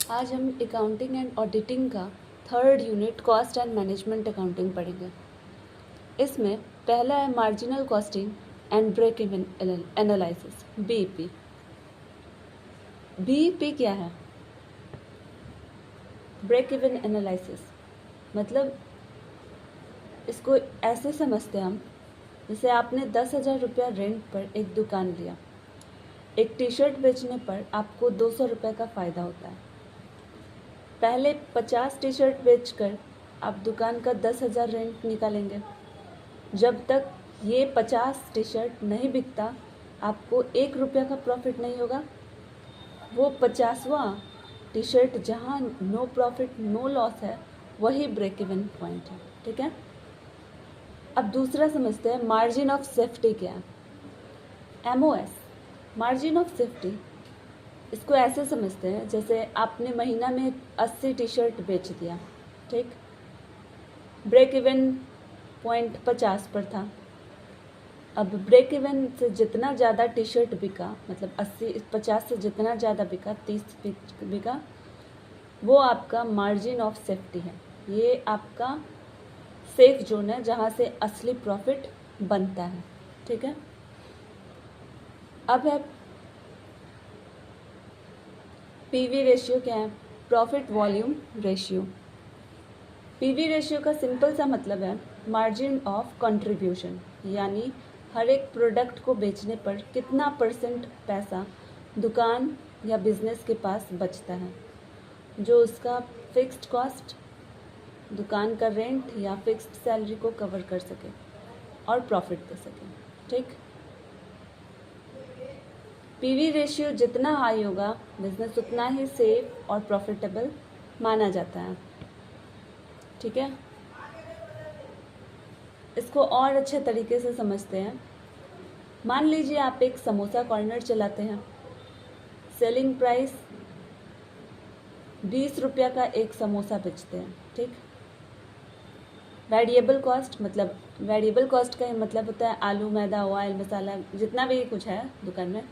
आज हम accounting and auditing का third unit cost and management accounting पढ़ेंगे। इसमें पहला है marginal costing and break even analysis, BEP. BEP क्या है? ब्रेक इवन एनालिसिस मतलब इसको ऐसे समझते हैं हम, जैसे आपने 10,000 रुपया रेंट पर एक दुकान लिया। एक टी शर्ट बेचने पर आपको 200 रुपये का फ़ायदा होता है। पहले 50 टी शर्ट बेचकर आप दुकान का 10,000 रेंट निकालेंगे। जब तक ये 50 टी शर्ट नहीं बिकता आपको 1 रुपया का प्रॉफिट नहीं होगा। वो 50वां टी शर्ट जहाँ नो प्रॉफिट नो लॉस है, वही ब्रेक इवन पॉइंट है। ठीक है, अब दूसरा समझते हैं मार्जिन ऑफ सेफ्टी क्या है। MOS, मार्जिन ऑफ सेफ्टी, इसको ऐसे समझते हैं जैसे आपने महीना में 80 टी शर्ट बेच दिया। ठीक, ब्रेक इवन पॉइंट 50 पर था। अब ब्रेक इवन से जितना ज़्यादा टी शर्ट बिका, मतलब 50 से जितना ज़्यादा बिका, 30 बिका, वो आपका मार्जिन ऑफ सेफ्टी है। ये आपका सेफ जोन है जहाँ से असली प्रॉफिट बनता है। ठीक है, अब है पीवी रेशियो क्या है? Profit volume ratio. PV ratio का सिंपल सा मतलब है मार्जिन ऑफ कंट्रीब्यूशन, यानी हर एक प्रोडक्ट को बेचने पर कितना % पैसा दुकान या बिजनेस के पास बचता है, जो उसका फिक्स्ड कॉस्ट, दुकान का रेंट या फिक्स्ड सैलरी को कवर कर सके और प्रॉफिट दे सके। ठीक, पीवी रेशियो जितना हाई होगा बिजनेस उतना ही सेफ और प्रॉफिटेबल माना जाता है। ठीक है, इसको और अच्छे तरीके से समझते हैं। मान लीजिए आप एक समोसा कॉर्नर चलाते हैं। सेलिंग प्राइस 20 रुपया का एक समोसा बेचते हैं। ठीक, वेरिएबल कॉस्ट, मतलब वेरिएबल कॉस्ट का मतलब होता है आलू, मैदा, ऑयल, मसाला, जितना भी कुछ है दुकान में,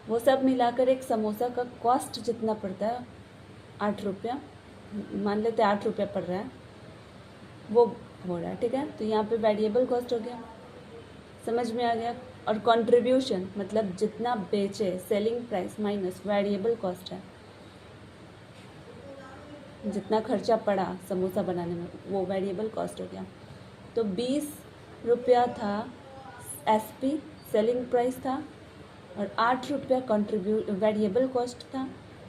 वो सब मिलाकर एक समोसा का कॉस्ट जितना पड़ता है 8 रुपया, मान लेते हैं 8 रुपया पड़ रहा है, वो हो रहा है। ठीक है, तो यहाँ पे वेरिएबल कॉस्ट हो गया, समझ में आ गया। और कंट्रीब्यूशन मतलब जितना बेचे, selling price minus variable cost है, जितना खर्चा पड़ा समोसा बनाने में, वो वेरिएबल कॉस्ट हो गया। तो 20 रुपया था SP सेलिंग प्राइस था, और 8 रुपया वेरिएबल कॉस्ट था।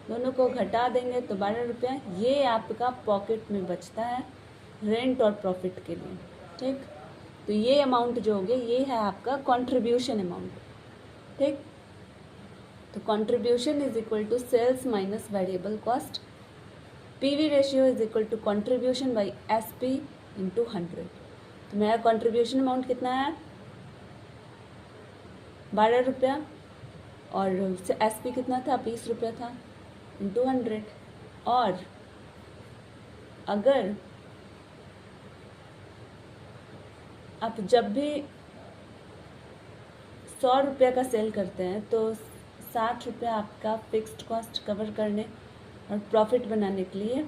दोनों को घटा देंगे तो 12 रुपया। ये आपका पॉकेट में बचता है रेंट और प्रॉफिट के लिए। ठीक, तो ये अमाउंट जो हो गया ये है आपका कंट्रीब्यूशन अमाउंट। ठीक, तो contribution is equal to sales minus variable cost. PV ratio is equal to contribution by SP into 100। तो मेरा कंट्रीब्यूशन अमाउंट कितना है? 12 रुपया, और SP कितना था? 20 रुपया था, इंटू 100। और अगर आप जब भी 100 रुपया का सेल करते हैं तो 60 रुपया आपका फिक्स्ड कॉस्ट कवर करने और प्रॉफिट बनाने के लिए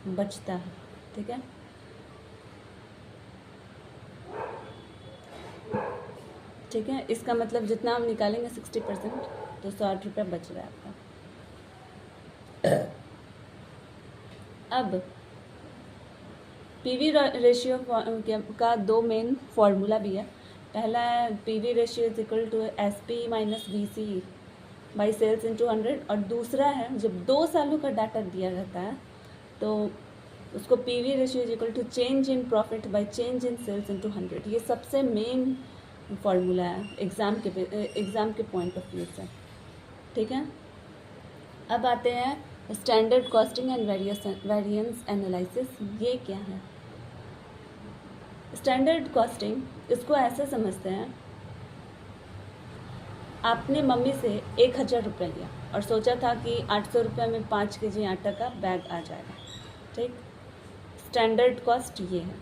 बचता है। ठीक है, ठीक है, इसका मतलब जितना हम निकालेंगे 60%, तो 60 रुपया बच रहा है आपका। अब पीवी रेशियो का 2 मेन फॉर्मूला भी है। पहला है PV ratio is equal to SP minus VC by sales into 100, और दूसरा है जब 2 सालों का डाटा दिया रहता है तो उसको PV ratio is equal to change in profit by change in sales into 100। ये सबसे मेन फॉर्मूला है एग्ज़ाम के पॉइंट ऑफ व्यू से। ठीक है, अब आते हैं standard costing and variance analysis. ये क्या है? स्टैंडर्ड कॉस्टिंग इसको ऐसे समझते हैं, आपने मम्मी से 1,000 रुपये लिया और सोचा था कि 800 रुपये में 5 kg आटा का बैग आ जाएगा। ठीक, स्टैंडर्ड कॉस्ट ये है।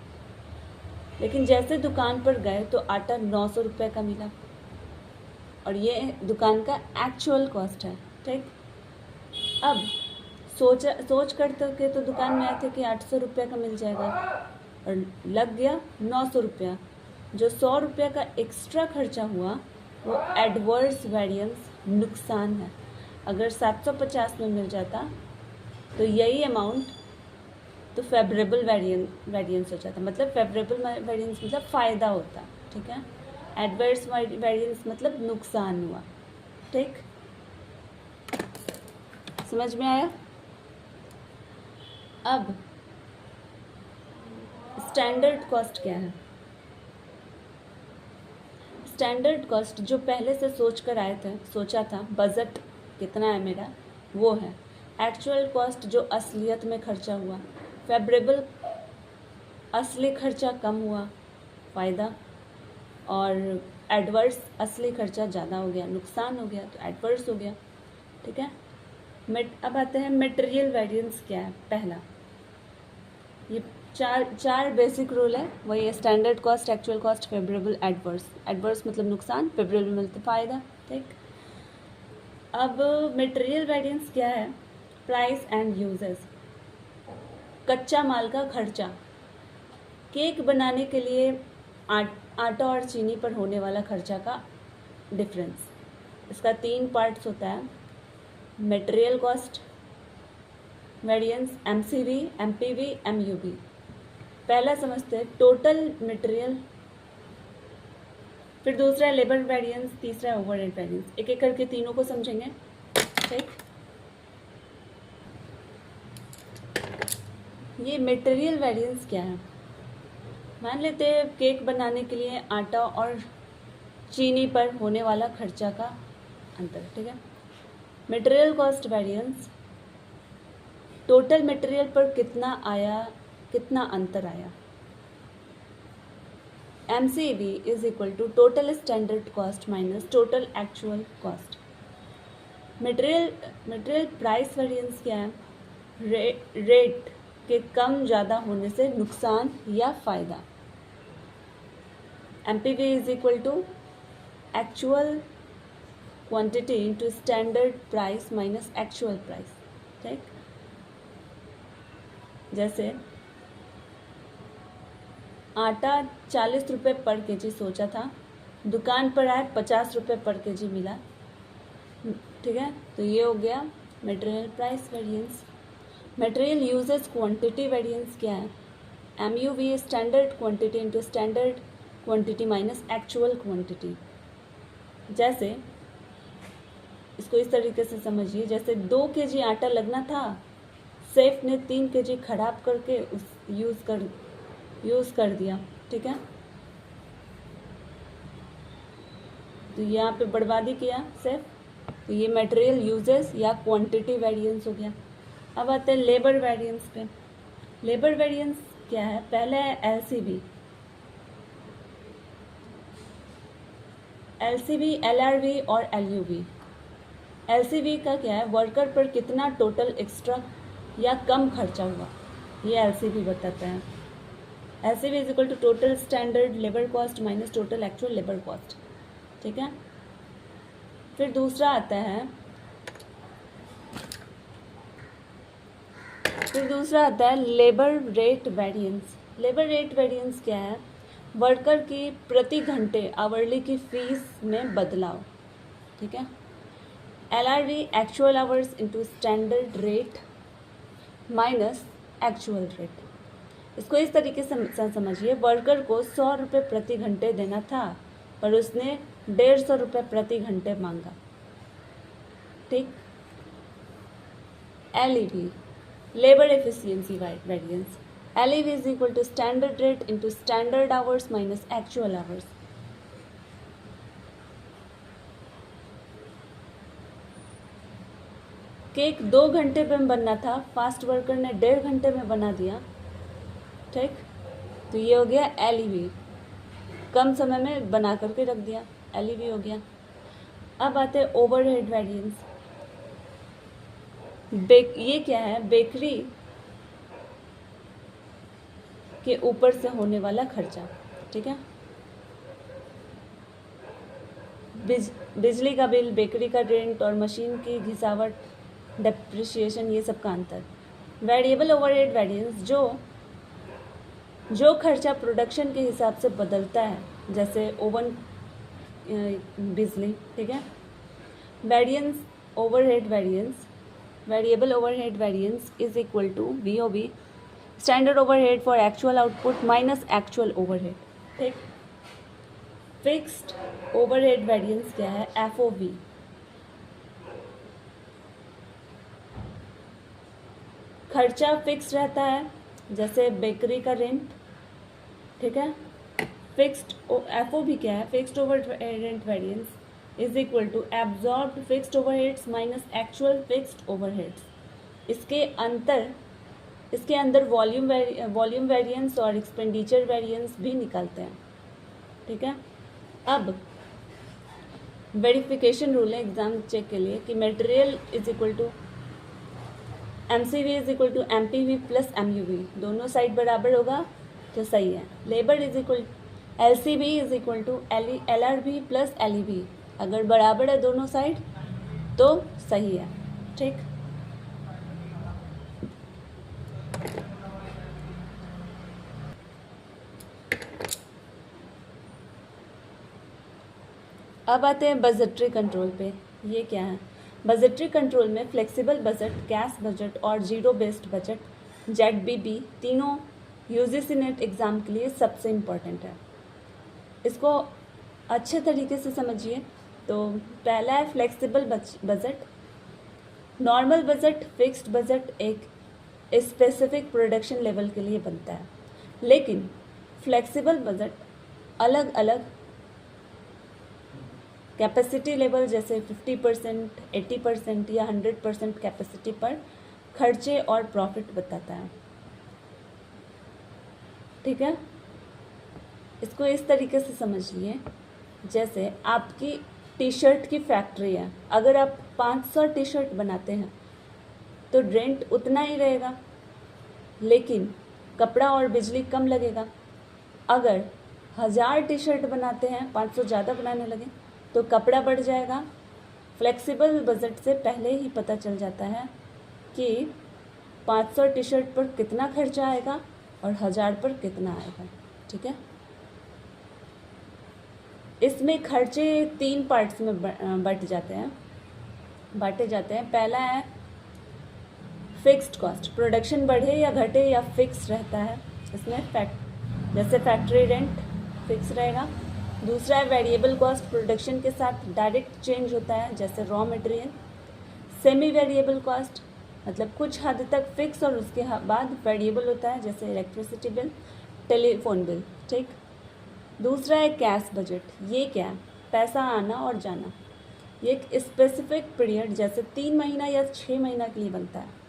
लेकिन जैसे दुकान पर गए तो आटा 900 रुपये का मिला, और ये दुकान का एक्चुअल कॉस्ट है। ठीक, अब सोच करते के तो दुकान में आए थे कि 800 रुपये का मिल जाएगा, और लग गया 900 रुपया। जो 100 रुपये का एक्स्ट्रा खर्चा हुआ वो एडवर्स वेरिएंस, नुकसान है। अगर 750 में मिल जाता तो यही अमाउंट तो फेवरेबल वेरिएंस हो जाता, मतलब फेवरेबल वेरिएंस मतलब फ़ायदा होता, ठीक है। एडवर्स वेरिएंस मतलब नुकसान हुआ, ठीक। समझ में आया? अब स्टैंडर्ड कॉस्ट क्या है? स्टैंडर्ड कॉस्ट जो पहले से सोच कर आए थे, सोचा था बजट कितना है मेरा, वो है। एक्चुअल कॉस्ट जो असलियत में खर्चा हुआ, फेवरेबल असली खर्चा कम हुआ, फ़ायदा, और एडवर्स असली खर्चा ज़्यादा हो गया, नुकसान हो गया, तो एडवर्स हो गया, ठीक है। अब आते हैं मटेरियल वेरिएंस क्या है। पहला, ये चार बेसिक रूल है, वही है standard cost, actual cost, favourable, adverse. Adverse मतलब नुकसान, फेवरेबल मतलब फ़ायदा, ठीक। अब मटेरियल वेरिएंस क्या है? प्राइस एंड यूजेस, कच्चा माल का खर्चा। केक बनाने के लिए आटा और चीनी पर होने वाला खर्चा का डिफरेंस। इसका 3 पार्ट्स होता है, material cost variance, MCV, MPV, MUV। पहला समझते हैं टोटल मटेरियल, फिर दूसरा है लेबर वेरिएंस, तीसरा है ओवरहेड वेरिएंस। एक एक करके तीनों को समझेंगे, ठीक। ये मटेरियल वेरिएंस क्या है? मान लेते हैं केक बनाने के लिए आटा और चीनी पर होने वाला खर्चा का अंतर, ठीक है। Material cost variance, total material पर कितना आया, कितना अंतर आया। MCV is equal to total standard cost minus total actual cost. Material price variance क्या है? रेट के कम ज़्यादा होने से नुकसान या फ़ायदा। MPV is equal to actual quantity into standard price minus actual price, ठीक। जैसे आटा 40 रुपये पर केजी सोचा था, दुकान पर आए 50 रुपये पर केजी मिला, ठीक है। तो ये हो गया material price variance. Material usages quantity variance क्या है? MUV standard quantity into standard quantity minus actual quantity. जैसे इसको इस तरीके से समझिए, जैसे 2 केजी आटा लगना था, सेफ ने 3 केजी खराब करके उस यूज़ कर दिया, ठीक है। तो यहाँ पे बर्बादी किया सेफ, तो ये मटेरियल यूजेस या क्वांटिटी वेरिएंस हो गया। अब आते हैं लेबर वेरिएंस पे। लेबर वेरिएंस क्या है? पहले है LCV, LRV और LUV। LCV का क्या है? वर्कर पर कितना टोटल एक्स्ट्रा या कम खर्चा हुआ, ये LCV बताता है। LCV is equal to total standard labour cost minus total actual labour cost, ठीक है। फिर दूसरा आता है labour rate variance. Labour rate variance क्या है? वर्कर की प्रति घंटे आवरली की फीस में बदलाव, ठीक है। LRV actual hours into standard rate minus actual rate. इसको इस तरीके से समझिए, वर्कर को 100 रुपये प्रति घंटे देना था पर उसने 150 रुपये प्रति घंटे मांगा, ठीक। LEV labour efficiency variance. LEV is equal to standard rate into standard hours minus actual hours. Cake 2 घंटे में बनना था, फास्ट वर्कर ने 1.5 घंटे में बना दिया, ठीक। तो ये हो गया LEV, कम समय में बना करके रख दिया, LEV हो गया। अब आते हैं ओवरहेड वेरिएंस। ये क्या है? बेकरी के ऊपर से होने वाला खर्चा, ठीक है। बिजली का बिल, बेकरी का रेंट और मशीन की घिसावट डेप्रिसिएशन, ये सब का अंतर। वेरिएबल ओवरहेड वेरिएंस, जो खर्चा प्रोडक्शन के हिसाब से बदलता है, जैसे ओवन, बिजली, ठीक है। Variance overhead variance, variable overhead variance is equal to VOV, standard overhead for actual output minus actual overhead, ठीक। फिक्स्ड ओवरहेड वेरिएंस क्या है? FOV। खर्चा फिक्स रहता है, जैसे बेकरी का रेंट, ठीक है। फिक्स्ड FOV क्या है? Fixed overhead variance is equal to absorbed fixed overheads minus actual fixed overheads. इसके अंदर वॉल्यूम वेरिएंस और एक्सपेंडिचर वेरिएंस भी निकालते हैं, ठीक है। अब वेरिफिकेशन रूल है एग्जाम चेक के लिए कि material is equal to MCV is equal to MPV plus MUV, दोनों साइड बराबर होगा तो सही है। Labour is equal LCV is equal to LRV plus LEV, अगर बराबर है दोनों साइड तो सही है, ठीक। अब आते हैं बजटरी कंट्रोल पे। ये क्या है? बजटरी कंट्रोल में फ्लेक्सिबल बजट, कैश बजट और जीरो बेस्ड बजट, ZBB, तीनों UGC नेट एग्ज़ाम के लिए सबसे इम्पॉर्टेंट है। इसको अच्छे तरीके से समझिए। तो पहला है flexible budget. Normal budget, fixed budget एक स्पेसिफिक प्रोडक्शन लेवल के लिए बनता है, लेकिन फ्लेक्सिबल बजट अलग अलग कैपेसिटी लेवल, जैसे 50%, 80% या 100% कैपेसिटी पर खर्चे और प्रॉफिट बताता है, ठीक है। इसको इस तरीके से समझिए, जैसे आपकी टी शर्ट की फैक्ट्री है, अगर आप 500 टी शर्ट बनाते हैं तो रेंट उतना ही रहेगा, लेकिन कपड़ा और बिजली कम लगेगा। अगर 1000 टी शर्ट बनाते हैं, 500 ज़्यादा बनाने लगे तो कपड़ा बढ़ जाएगा। फ्लेक्सिबल बजट से पहले ही पता चल जाता है कि 500 टी शर्ट पर कितना खर्चा आएगा और 1000 पर कितना आएगा, ठीक है। इसमें खर्चे 3 पार्ट्स में बांटे जाते हैं। पहला है फिक्स्ड कॉस्ट, प्रोडक्शन बढ़े या घटे या फिक्स रहता है, इसमें जैसे फैक्ट्री रेंट फिक्स रहेगा। दूसरा है वेरिएबल कॉस्ट, प्रोडक्शन के साथ डायरेक्ट चेंज होता है, जैसे raw material. Semi variable cost मतलब कुछ हद तक फिक्स और उसके बाद वेरिएबल होता है, जैसे इलेक्ट्रिसिटी बिल, टेलीफोन बिल, ठीक। दूसरा है कैश बजट। ये क्या है? पैसा आना और जाना। ये एक स्पेसिफिक पीरियड, जैसे 3 महीना या 6 महीना के लिए बनता है।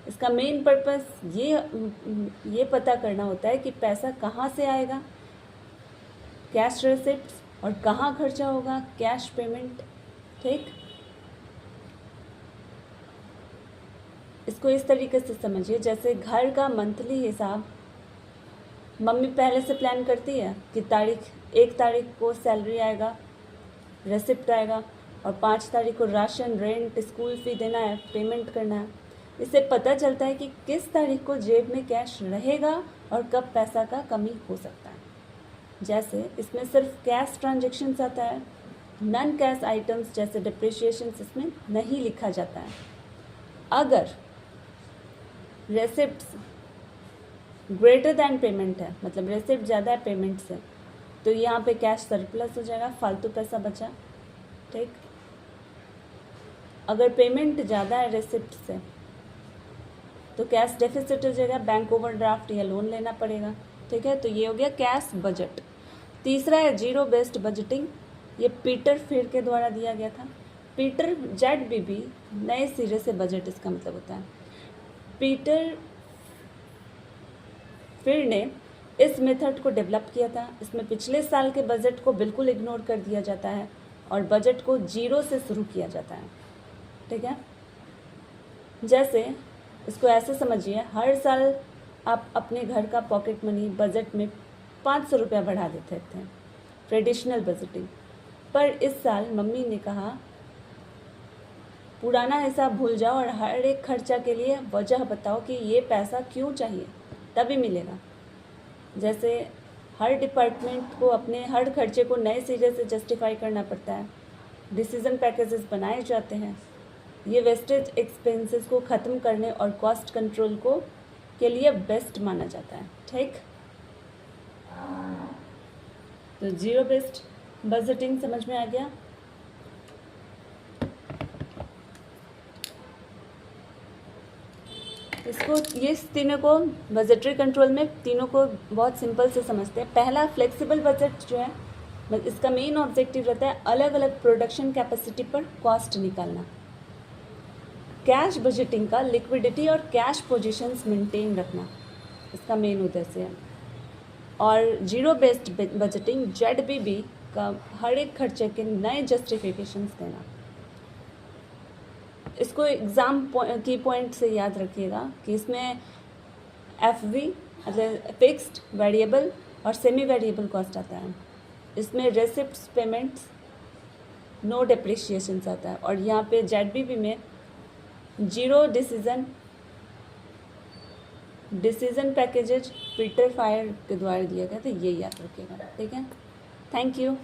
इसका मेन पर्पस ये पता करना होता है कि पैसा कहाँ से आएगा, कैश रिसिप्ट्स, और कहाँ खर्चा होगा, कैश पेमेंट, ठीक। इसको इस तरीके से समझिए, जैसे घर का मंथली हिसाब मम्मी पहले से प्लान करती है कि 1 तारीख को सैलरी आएगा, रेसिप्ट आएगा, और 5 तारीख को राशन, रेंट, स्कूल फी देना है, पेमेंट करना है। इससे पता चलता है कि किस तारीख को जेब में कैश रहेगा और कब पैसा का कमी हो सकता है। जैसे इसमें सिर्फ कैश ट्रांजेक्शन्स आता है, नॉन कैश आइटम्स जैसे डिप्रिशिएशन इसमें नहीं लिखा जाता है। अगर रेसिप्ट्स ग्रेटर दैन पेमेंट है, मतलब रेसिप्ट ज़्यादा है पेमेंट से, तो यहाँ पे कैश सरप्लस हो जाएगा, फालतू पैसा बचा, ठीक। अगर पेमेंट ज़्यादा है रेसिप्ट से तो कैश डेफिसिट हो जाएगा, बैंक ओवरड्राफ्ट या लोन लेना पड़ेगा, ठीक है। तो ये हो गया कैश बजट। तीसरा है जीरो बेस्ड बजटिंग। ये पीटर फिर के द्वारा दिया गया था। पीटर ZBB, नए सिरे से बजट इसका मतलब होता है। पीटर फिर ने इस मेथड को डेवलप किया था। इसमें पिछले साल के बजट को बिल्कुल इग्नोर कर दिया जाता है और बजट को जीरो से शुरू किया जाता है, ठीक है। जैसे इसको ऐसे समझिए, हर साल आप अपने घर का पॉकेट मनी बजट में 500 रुपया बढ़ा देते थे, ट्रेडिशनल बजटिंग। पर इस साल मम्मी ने कहा पुराना हिसाब भूल जाओ और हर एक खर्चा के लिए वजह बताओ कि ये पैसा क्यों चाहिए, तभी मिलेगा। जैसे हर डिपार्टमेंट को अपने हर खर्चे को नए सिरे से जस्टिफाई करना पड़ता है, डिसीजन पैकेजेस बनाए जाते हैं। ये वेस्टेज एक्सपेंसेस को ख़त्म करने और कॉस्ट कंट्रोल को के लिए बेस्ट माना जाता है। ठीक, तो जीरो बेस्ड बजटिंग समझ में आ गया। इसको ये तीनों को बजटरी कंट्रोल में तीनों को बहुत सिंपल से समझते हैं। पहला फ्लेक्सिबल बजट जो है, इसका मेन ऑब्जेक्टिव रहता है अलग अलग प्रोडक्शन कैपेसिटी पर कॉस्ट निकालना। कैश बजटिंग का लिक्विडिटी और कैश पोजीशंस मेंटेन रखना इसका मेन उद्देश्य है। और जीरो बेस्ड बजटिंग ZBB का हर एक खर्चे के नए जस्टिफिकेशंस देना। इसको एग्ज़ाम की पॉइंट से याद रखिएगा कि इसमें FV मतलब फिक्स्ड, वेरिएबल और सेमी वेरिएबल कॉस्ट आता है। इसमें रेसिप्ट्स, पेमेंट्स, नो डेप्रिशिएशंस आता है। और यहाँ पे ZBB में zero decision packages Peter fire के द्वारा दिया गया था, ये याद रखिएगा। ठीक है, थैंक यू।